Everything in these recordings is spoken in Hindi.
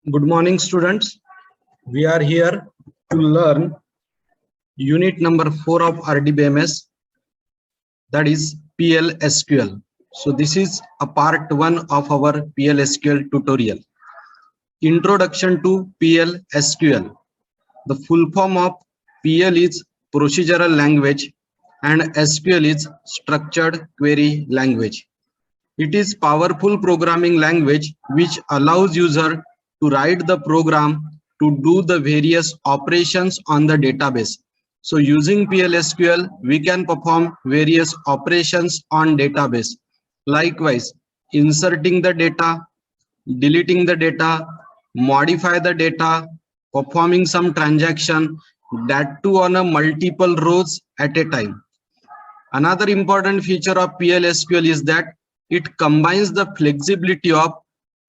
Good morning, students. We are here to learn unit number 4 of RDBMS, that is PLSQL. So this is a part 1 of our PLSQL tutorial. Introduction to PLSQL. The full form of PL is procedural language and SQL is structured query language. It is powerful programming language which allows user to write the program to do the various operations on the database. So using PLSQL, we can perform various operations on database. Likewise, inserting the data, deleting the data, modify the data, performing some transaction, that too on a multiple rows at a time. Another important feature of PLSQL is that it combines the flexibility of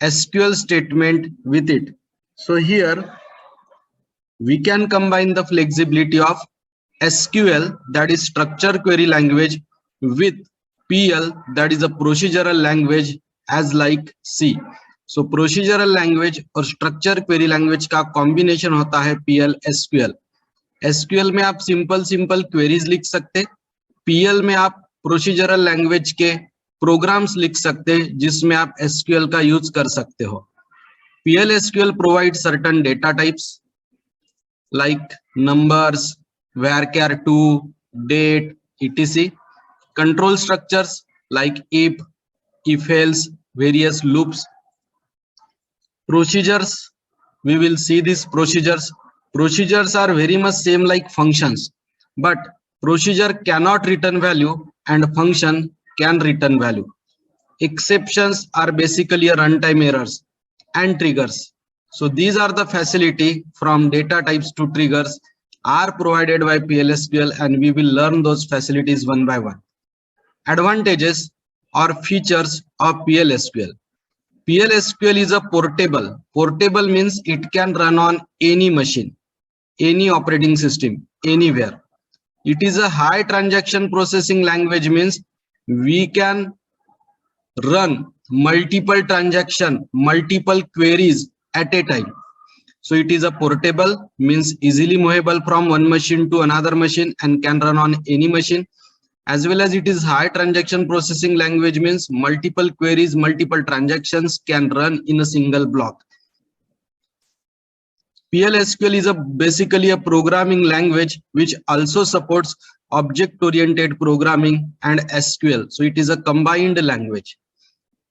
SQL statement with it. So here we can combine the flexibility of SQL, that is structured query language, with PL, that is a procedural language as like C. So procedural language और structured query language का combination होता है PLSQL. SQL में आप सिंपल queries लिख सकते, PL में आप प्रोसीजरल लैंग्वेज के प्रोग्राम्स लिख सकते हैं जिसमें आप SQL का यूज कर सकते हो. PLSQL provides certain data types like numbers, varchar2, date, etc. Control structures like if else, various loops. Procedures, we will see these procedures. Procedures are very much same like functions, but procedure cannot return value and function can return value. Exceptions are basically a runtime errors and triggers. So these are the facility from data types to triggers are provided by PLSQL, and we will learn those facilities one by one. Advantages or features of PLSQL. PLSQL is a portable. Portable means it can run on any machine, any operating system, anywhere. It is a high transaction processing language, means we can run multiple transaction, multiple queries at a time. So it is a portable, means easily movable from one machine to another machine and can run on any machine. As well as it is high transaction processing language, means multiple queries, multiple transactions can run in a single block. PLSQL is basically a programming language which also supports object-oriented programming and SQL. So it is a combined language.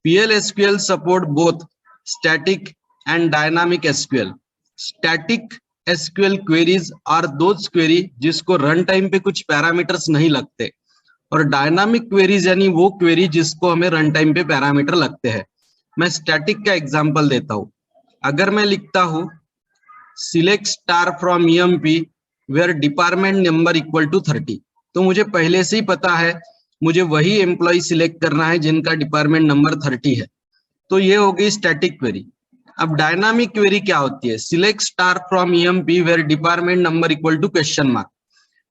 PLSQL support both static and dynamic SQL. Static SQL queries are those query जिसको रन टाइम पे कुछ पैरामीटर्स नहीं लगते, और डायनामिक क्वेरीज यानी वो क्वेरी जिसको हमें रन टाइम पे पैरामीटर लगते हैं. मैं स्टैटिक का एग्जांपल देता हूं. अगर मैं लिखता हूं select star from EMP where department number equal to 30, तो मुझे पहले से ही पता है मुझे वही एम्प्लॉय सिलेक्ट करना है जिनका डिपार्टमेंट नंबर 30 है. तो ये हो गई स्टैटिक क्वेरी. अब डायनामिक क्वेरी क्या होती है? Select star from EMP where department number equal to question mark,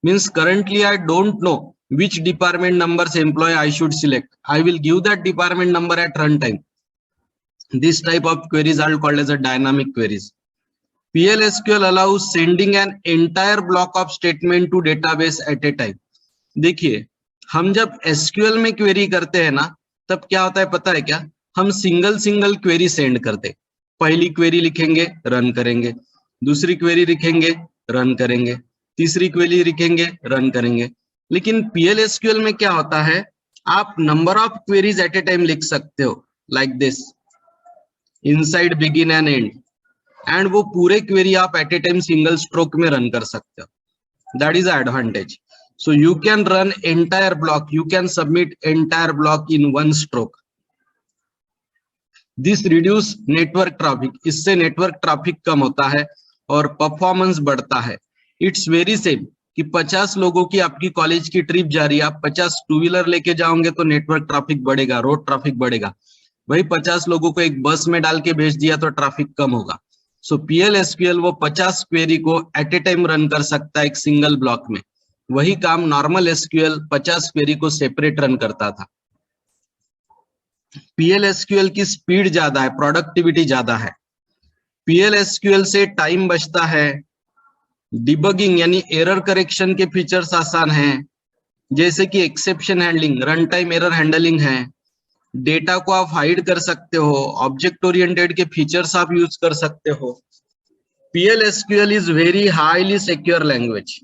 means currently I don't know which department numbers employee I should select. I will give that department number at runtime. This type of queries are called as a dynamic queries. PLSQL allows sending an entire block of statement to database at a time. देखिए, हम जब SQL में क्वेरी करते हैं ना, तब क्या होता है पता है क्या? हम सिंगल क्वेरी सेंड करते. पहली क्वेरी लिखेंगे, रन करेंगे, दूसरी क्वेरी लिखेंगे, रन करेंगे, तीसरी क्वेरी लिखेंगे, रन करेंगे. लेकिन PLSQL में क्या होता है, आप number of queries at a time लिख सकते हो, like this inside begin and end, and वो पूरे क्वेरी आप at a time single stroke में रन कर सकते हो. That is advantage. So you can run entire block, you can submit entire block in one stroke. This reduce network traffic, इससे नेटवर्क ट्रैफिक कम होता है और परफॉर्मेंस बढ़ता है. इट्स वेरी सेम कि 50 लोगों की आपकी कॉलेज की ट्रिप जा रही है, आप 50 टू व्हीलर लेके जाओगे तो नेटवर्क ट्रैफिक बढ़ेगा, रोड ट्रैफिक बढ़ेगा. वही 50 लोगों को एक बस में डाल के भेज दिया तो ट्रैफिक कम होगा. सो PLSQL वो 50 क्वेरी को एट ए टाइम रन कर सकता है एक सिंगल ब्लॉक में. वही काम नॉर्मल SQL 50 क्वेरी को सेपरेट रन करता था. PLSQL की स्पीड ज्यादा है, प्रोडक्टिविटी ज्यादा है. PL/SQL से टाइम बचता है, डिबगिंग यानी एरर करेक्शन के फीचर्स आसान हैं, जैसे कि exception handling, run time error handling है, डेटा को आप हाइड कर सकते हो, ऑब्जेक्ट ओरिएंटेड के फीचर्स आप यूज कर सकते हो। PL/SQL is very highly secure language,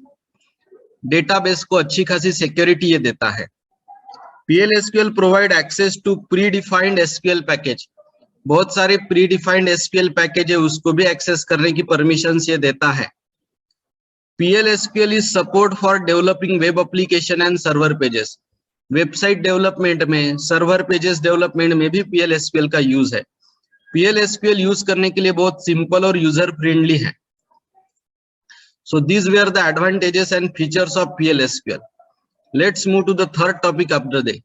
database को अच्छी खासी सिक्योरिटी ये देता है। PL/SQL provide access to predefined SQL package, बहुत सारे प्री डिफाइंड SQL पैकेज है, उसको भी एक्सेस करने की परमिशन ये देता है। PL/SQL is support for developing web application and server pages. Website development में, सर्वर पेजेस डेवलपमेंट में भी PL/SQL का यूज है। PL/SQL यूज करने के लिए बहुत सिंपल और यूजर फ्रेंडली है। So these were the advantages and features of PL/SQL. Let's move to the third topic of the day.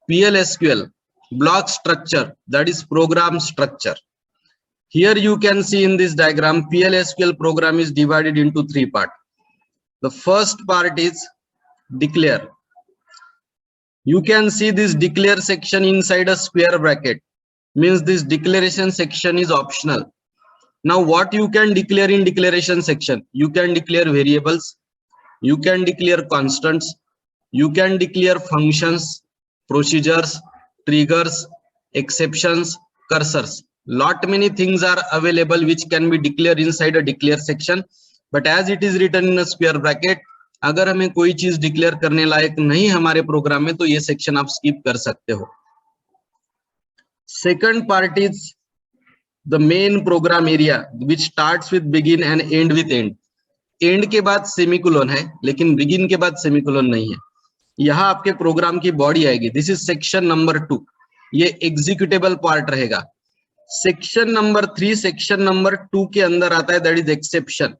PL/SQL block structure, that is program structure. Here you can see in this diagram, PL/SQL program is divided into three parts. The first part is declare. You can see this declare section inside a square bracket, means this declaration section is optional. Now what you can declare in declaration section? You can declare variables, you can declare constants, you can declare functions, procedures, triggers, exceptions, cursors. Lot many things are available which can be declared inside a declare section, but as it is written in a square bracket, अगर हमें कोई चीज डिक्लेयर करने लायक नहीं हमारे प्रोग्राम में, तो ये सेक्शन आप स्किप कर सकते हो। Second part is the main program area which starts with begin and end with end. End के बाद सेमीकोलन है, लेकिन बिगिन के बाद सेमीकोलन नहीं है। यहाँ आपके प्रोग्राम की बॉडी आएगी, दिस इज सेक्शन नंबर 2, ये एग्जीक्यूटेबल पार्ट रहेगा। सेक्शन नंबर 3 सेक्शन नंबर 2 के अंदर आता है, that is exception.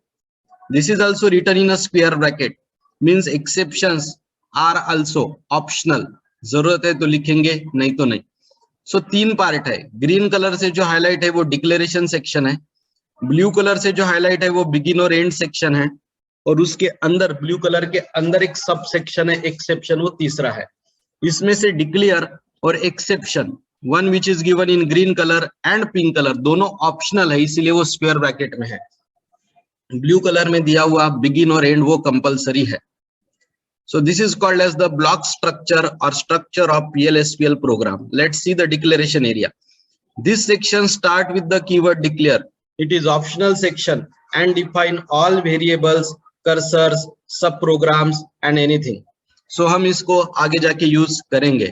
This is also written in a square bracket, means exceptions are also optional, जरूरत है तो लिखेंगे, नहीं तो नहीं। सो 3 पार्ट है। ग्रीन कलर से जो हाईलाइट है वो डिक्लेरेशन सेक्शन है, ब्लू कलर से जो हाईलाइट है वो बिगिन और एंड सेक्शन है, और उसके अंदर ब्लू कलर के अंदर एक सब सेक्शन है एक्सेप्शन, वो तीसरा है। इसमें से डिक्लेयर और exception, one which is given in green colour and pink colour, दोनों ऑप्शनल है, इसीलिए वो स्क्वायर ब्रैकेट में है। ब्लू कलर में दिया हुआ बिगिन और एंड वो कंपलसरी है। So this is called as the block structure or structure of PL/SQL program. Let's see the declaration area. This section start with the keyword declare. It is optional section and define all variables, cursors, subprograms and anything. So हम इसको आगे जाके use करेंगे।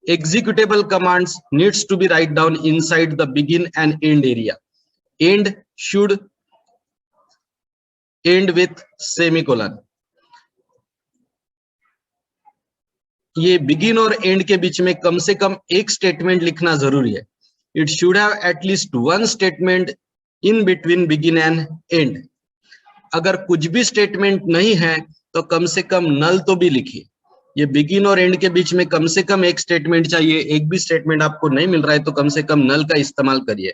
Executable commands needs to be write down inside the begin and end area. End should end with semicolon. ये बिगिन और एंड के बीच में कम से कम एक स्टेटमेंट लिखना जरूरी है। It should have at least one statement in between begin and and. अगर कुछ भी स्टेटमेंट नहीं है तो कम से कम नल तो भी लिखिए। ये बिगिन और एंड के बीच में कम से कम एक स्टेटमेंट चाहिए। एक भी स्टेटमेंट आपको नहीं मिल रहा है तो कम से कम नल का इस्तेमाल करिए।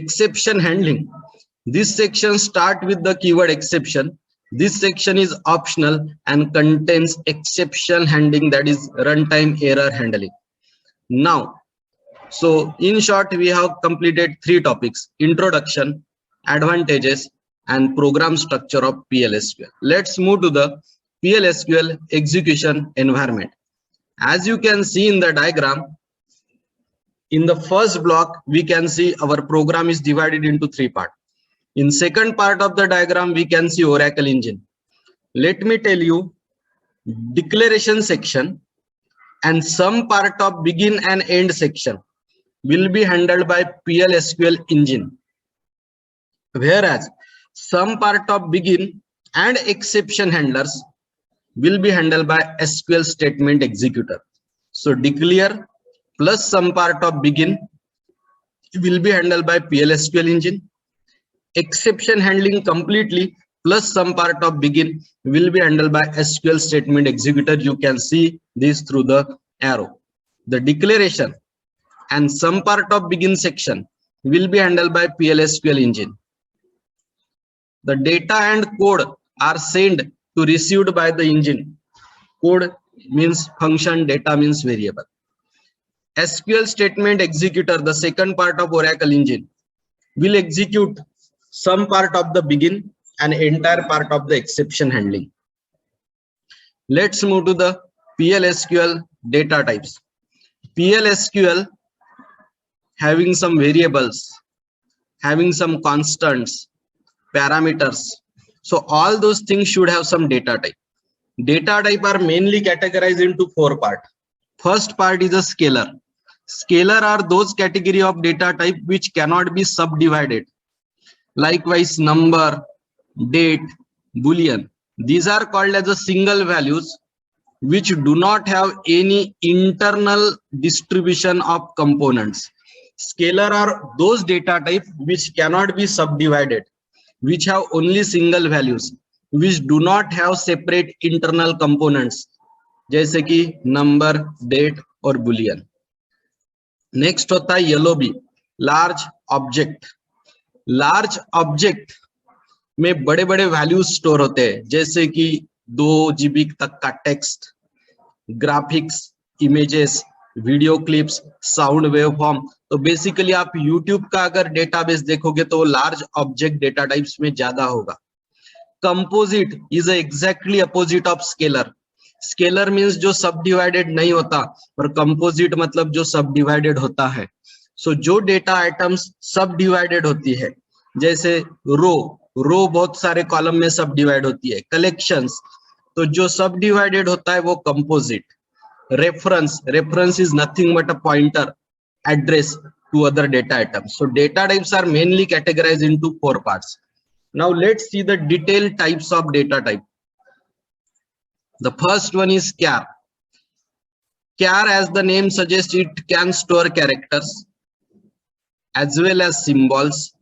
Exception handling, this section start with the keyword exception. This section is optional and contains exception handling, that is runtime error handling. Now, so in short, we have completed 3 topics: introduction, advantages, and program structure of PL/SQL. Let's move to the PL/SQL execution environment. As you can see in the diagram, in the first block, we can see our program is divided into 3 parts. In second part of the diagram, we can see Oracle engine. Let me tell you, declaration section and some part of begin and end section will be handled by PL/SQL engine, whereas some part of begin and exception handlers will be handled by SQL statement executor. So declare plus some part of begin will be handled by PL/SQL engine. Exception handling completely plus some part of begin will be handled by SQL statement executor. You can see this through the arrow. The declaration and some part of begin section will be handled by PL/SQL engine. The data and code are sent to received by the engine. Code means function, data means variable. SQL statement executor, the second part of Oracle engine, will execute some part of the begin and entire part of the exception handling. Let's move to the PL/SQL data types. PL/SQL having some variables, having some constants, parameters. So all those things should have some data type. Data type are mainly categorized into 4 parts. First part is a scalar. Scalar are those category of data type which cannot be subdivided. Likewise, number, date, boolean. These are called as a single values which do not have any internal distribution of components. Scalar are those data type which cannot be subdivided, which have only single values, which do not have separate internal components, जैसे कि number, date और boolean. Next होता है LOB, large object. Large object में बड़े बड़े वैल्यूज स्टोर होते हैं, जैसे कि 2 GB तक का text, graphics, images, video clips, sound waveform. तो बेसिकली आप यूट्यूब का अगर डेटाबेस देखोगे तो लार्ज ऑब्जेक्ट डेटा टाइप्स में ज्यादा होगा. Composite is exactly opposite of scalar. Scalar means जो सब डिवाइडेड नहीं होता, और कंपोजिट मतलब जो सब डिवाइडेड होता है. सो जो डेटा आइटम्स सब डिवाइडेड होती है, जैसे रो बहुत सारे कॉलम में सब डिवाइड होती है. कलेक्शंस, तो जो सब डिवाइडेड होता है वो composite. Reference is nothing but a pointer address to other data items. So data types are mainly categorized into 4 parts. Now let's see the detailed types of data type. The first one is char. Char, as the name suggests, it can store characters as well as symbols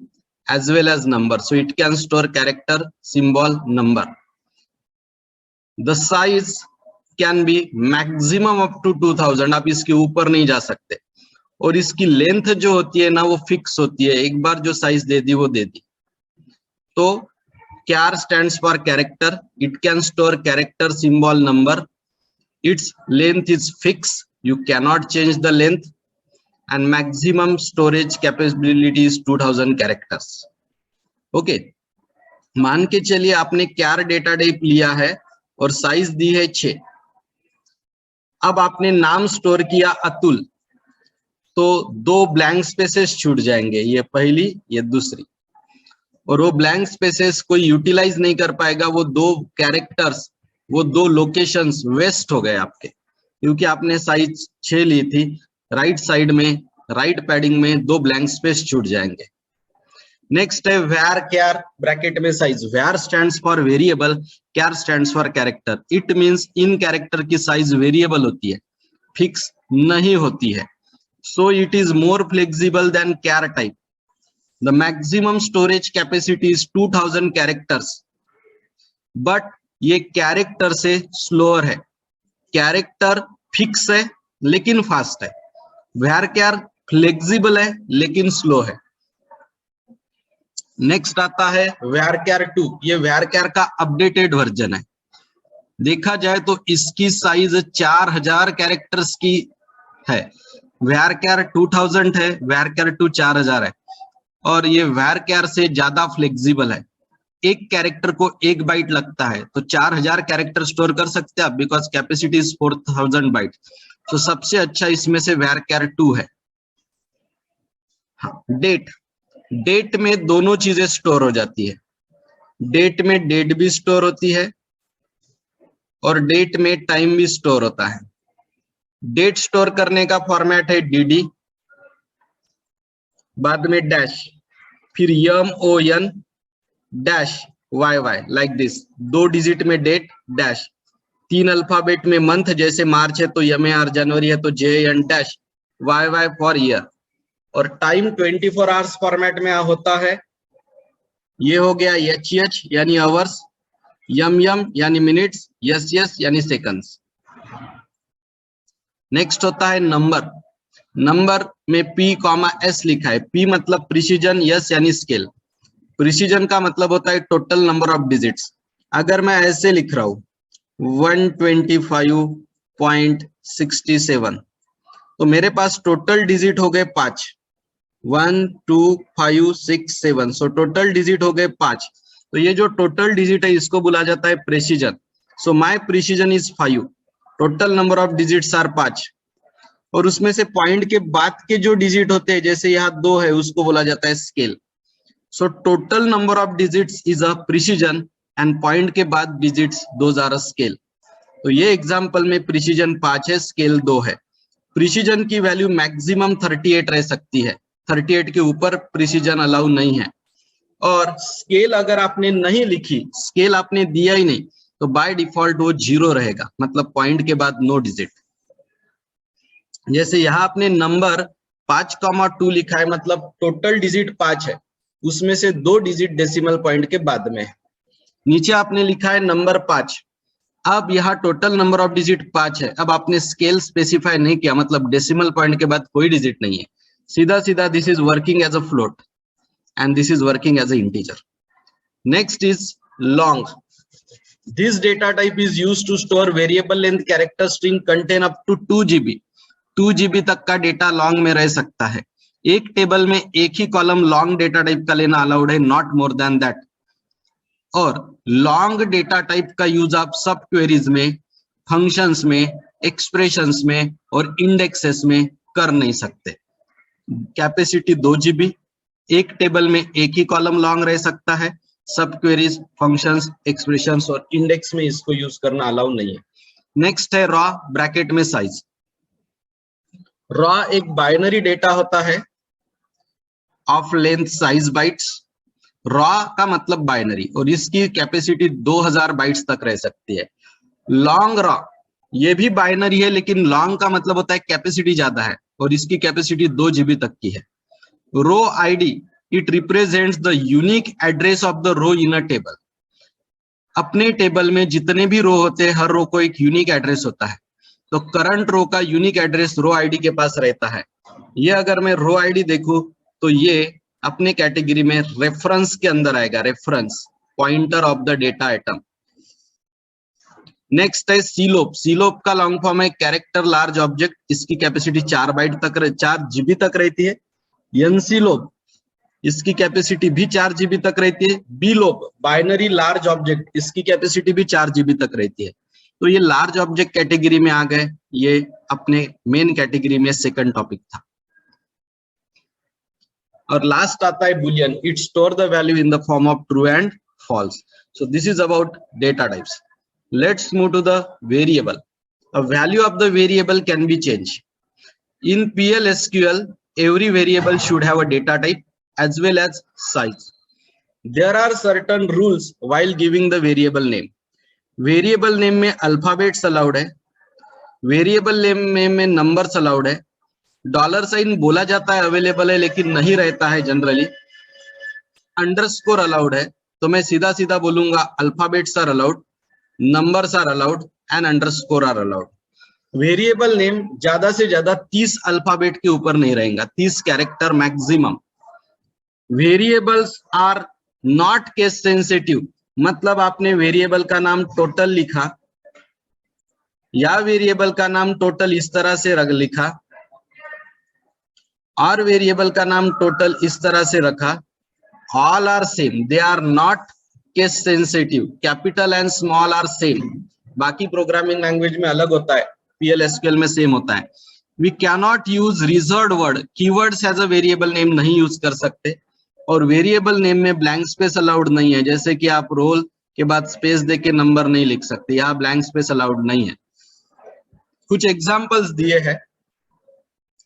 as well as number. So it can store character, symbol, number. The size can be maximum up to 2000. आप इसके ऊपर नहीं जा सकते. और इसकी लेंथ जो होती है ना वो फिक्स होती है, एक बार जो साइज दे दी वो दे दी. तो char stands for character. It can store character, symbol, number. Its length is fixed. You cannot change the length. And maximum storage capability is 2000 characters. Okay. मान के चलिए आपने char डेटा टाइप लिया है और साइज दी है 6. अब आपने नाम स्टोर किया अतुल, तो 2 ब्लैंक स्पेसेस छूट जाएंगे, ये पहली, ये दूसरी. और वो ब्लैंक स्पेसेस कोई यूटिलाइज नहीं कर पाएगा. वो 2 कैरेक्टर्स, वो 2 लोकेशंस वेस्ट हो गए आपके, क्योंकि आपने साइज 6 ली थी. राइट साइड में, राइट पैडिंग में 2 ब्लैंक स्पेस छूट जाएंगे. नेक्स्ट है var char, ब्रैकेट में size. var stands for variable, char stands for character. It means in character की साइज वेरिएबल होती है, फिक्स नहीं होती है. So it is more flexible than char type. The maximum storage capacity is 2000 characters, but ये कैरेक्टर से स्लोअर है. कैरेक्टर फिक्स है लेकिन फास्ट है. var char फ्लेक्सिबल है लेकिन स्लो है. नेक्स्ट आता है varchar 2. ये varchar का अपडेटेड वर्जन है. देखा जाए तो इसकी साइज 4000 कैरेक्टर्स की है. varchar 2000 है, varchar 2 4000 है. और ये varchar से ज्यादा फ्लेक्सिबल है. एक कैरेक्टर को 1 बाइट लगता है, तो 4000 कैरेक्टर स्टोर कर सकते हैं आप, बिकॉज कैपेसिटी इज 4000 बाइट. तो सबसे अच्छा इसमें से varchar 2 है. हाँ, डेट में दोनों चीजें स्टोर हो जाती है. डेट में डेट भी स्टोर होती है और डेट में टाइम भी स्टोर होता है. डेट स्टोर करने का फॉर्मेट है dd, बाद में डैश, फिर mon dash yy, like this. 2 digit में डेट डैश, 3 अल्फाबेट में मंथ, जैसे मार्च है तो mar, जनवरी है तो jan dash, yy for year. और टाइम 24 आवर्स फॉर्मेट में होता है. ये हो गया HH यानी आवर्स, MM यानी मिनट्स, SS यानी सेकंड्स. नेक्स्ट होता है नंबर. नंबर में P, S लिखा है. P मतलब प्रिसीजन, S यानी स्केल. प्रिसीजन का मतलब होता है टोटल नंबर ऑफ डिजिट्स. अगर मैं ऐसे लिख रहा हूं 125.67, तो मेरे पास टोटल डिजिट हो गए 5. 1 2 5 6 7, सो टोटल डिजिट हो गए 5। तो ये जो टोटल डिजिट है इसको बोला जाता है precision. So my precision is 5, total number of digits are 5। और उसमें से पॉइंट के बाद के जो डिजिट होते हैं, जैसे यहाँ 2 है, उसको बोला जाता है scale. So total number of digits is a precision and point के बाद digits those are a scale. तो ये एग्जांपल में प्रिसीजन 5 है, स्केल 2 है। प्रिसीजन की वैल्यू मैक्सिमम 38 रह सकती है, 38 के ऊपर प्रिसीजन अलाउ नहीं है। और स्केल अगर आपने नहीं लिखी, स्केल आपने दिया ही नहीं, तो बाय डिफॉल्ट वो 0 रहेगा, मतलब पॉइंट के बाद नो डिजिट। जैसे यहाँ आपने नंबर 5,2 लिखा है, मतलब टोटल डिजिट 5 है, उसमें से 2 डिजिट डेसिमल पॉइंट के बाद में है। नीचे आपने लिखा है नंबर 5, अब यहाँ टोटल नंबर ऑफ डिजिट 5 है। अब आपने स्केल स्पेसिफाई नहीं किया, मतलब डेसिमल पॉइंट के बाद कोई डिजिट नहीं है, सीधा सीधा this is working as a float and this is working as a integer. Next is long. This data type is used to store variable length character string contain up to 2 GB। 2 GB तक का डेटा लॉन्ग में रह सकता है। एक टेबल में एक ही कॉलम लॉन्ग डेटा टाइप का लेना अलाउड है, नॉट मोर देन दैट। और लॉन्ग डेटा टाइप का यूज आप सब क्वेरीज में, फंक्शंस में, एक्सप्रेशंस में और इंडेक्सेस में कर नहीं सकते। कैपेसिटी 2 GB, एक टेबल में एक ही कॉलम लॉन्ग रह सकता है, सब क्वेरीज, फंक्शंस, एक्सप्रेशंस और इंडेक्स में इसको यूज करना अलाउ नहीं है। नेक्स्ट है रॉ ब्रैकेट में साइज। रॉ एक बाइनरी डेटा होता है of length size bytes. Raw का मतलब बाइनरी, और इसकी कैपेसिटी 2000 बाइट्स तक रह सकती है। लॉन्ग रॉ ये भी बाइनरी है, लेकिन लॉन्ग का मतलब होता है कैपेसिटी ज्यादा है, और इसकी कैपेसिटी 2 GB तक की है। Row ID, it represents the unique address of the row in a table. अपने टेबल में जितने भी रो होते हैं, हर रो को एक यूनिक एड्रेस होता है। तो करंट रो का यूनिक एड्रेस रो आईडी के पास रहता है। ये अगर मैं रो आईडी देखूं तो ये अपने कैटेगरी में रेफरेंस के अंदर आएगा, reference pointer of the data item. Next है सीलोप। सीलोप का लॉन्ग फॉर्म है कैरेक्टर लार्ज ऑब्जेक्ट, इसकी कैपेसिटी 4 बाइट तक 4 GB तक रहती है। एनसीलोप, इसकी कैपेसिटी भी 4 GB तक रहती है। बीलोप बाइनरी लार्ज ऑब्जेक्ट, इसकी कैपेसिटी भी 4 GB तक रहती है। तो ये लार्ज ऑब्जेक्ट कैटेगरी में आ गए, ये अपने मेन कैटेगरी में सेकंड टॉपिक था। और लास्ट आता है boolean, it store the value in the form of true and false. So this is about data types. Let's move to the variable. A value of the variable can be changed. In PL/SQL, every variable should have a data type as well as size. There are certain rules while giving the variable name. Variable name में alphabets allowed है, variable name में numbers allowed है, डॉलर साइन बोला जाता है अवेलेबल है लेकिन नहीं रहता है जनरली, अंडरस्कोर अलाउड है। तो मैं सीधा सीधा बोलूंगा alphabets are allowed, numbers are allowed and underscore are allowed. Variable name ज्यादा से ज्यादा 30 अल्फाबेट के ऊपर नहीं रहेगा, 30 character maximum. Variables are not case sensitive, मतलब आपने वेरिएबल का नाम टोटल लिखा या वेरिएबल का नाम टोटल इस तरह से लिखा और वेरिएबल का नाम टोटल इस तरह से रखा, all are same, they are not case sensitive. Capital and small are same. बाकी प्रोग्रामिंग लैंग्वेज में अलग होता है, PL/SQL में सेम होता है। We can not use reserved word, keywords as a variable name नहीं यूज कर सकते। और वेरिएबल नेम में ब्लैंक स्पेस अलाउड नहीं है, जैसे कि आप रोल के बाद स्पेस देके नंबर नहीं लिख सकते, यहाँ ब्लैंक स्पेस अलाउड नहीं है। कुछ एग्जांपल्स दिए हैं,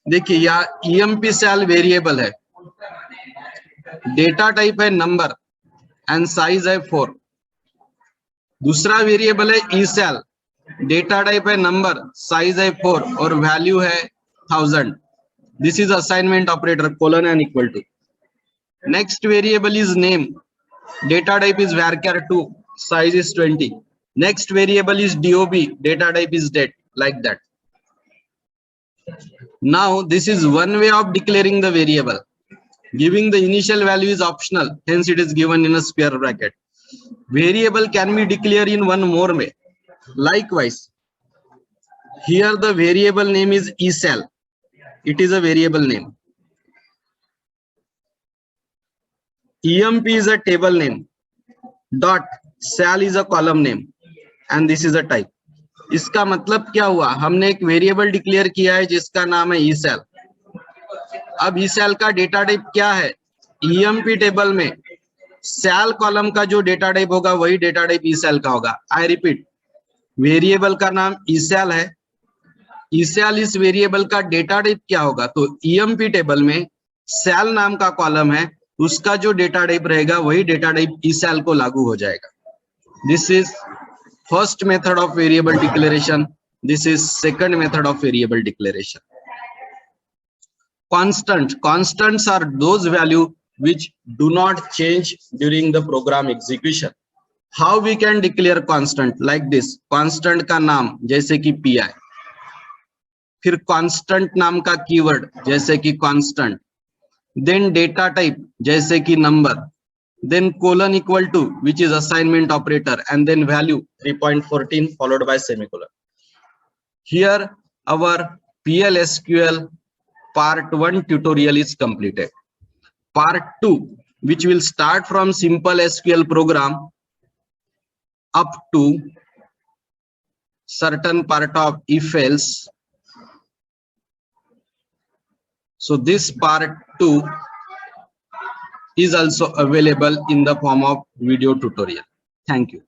देखिए यहाँ EMP/SAL वेरिएबल है, डेटा टाइप है नंबर एंड साइज है 4। दूसरा वेरिएबल है ESAL, डेटा टाइप है नंबर, साइज है 4 और वैल्यू है 1000। This is assignment operator colon and equal to. Next variable is name, data type is var2, size is 20. Next variable is DOB, data type is date, like that. Now this is one way of declaring the variable. Giving the initial value is optional, hence it is given in a square bracket. Variable can be declared in one more way. Likewise, here the variable name is ESAL. It is a variable name. EMP is a table name, dot sal is a column name, and this is a type. इसका मतलब क्या हुआ, हमने एक वेरिएबल डिक्लेयर किया है जिसका नाम है ईसेल। अब ईसेल का डेटा टाइप क्या है, EMP टेबल में सेल कॉलम का जो डेटा टाइप होगा वही डेटा टाइप ईसेल का होगा। आई रिपीट, वेरिएबल का नाम ईसेल है, ईसेल इस वेरिएबल का डेटा टाइप क्या होगा, तो EMP टेबल में सेल नाम का कॉलम है, उसका जो डेटा टाइप रहेगा वही डेटा टाइप ईसेल को लागू हो जाएगा। This is first method of variable declaration, this is second method of variable declaration. Constant, constants are those value which do not change during the program execution. How we can declare constant? Like this, constant का नाम जैसे कि pi, फिर constant नाम का कीवर्ड जैसे कि constant, then data type जैसे कि number, then colon equal to which is assignment operator, and then value 3.14 followed by semicolon. Here our PL/SQL part 1 tutorial is completed. Part 2, which will start from simple SQL program up to certain part of if else. So this part 2 is also available in the form of video tutorial. Thank you.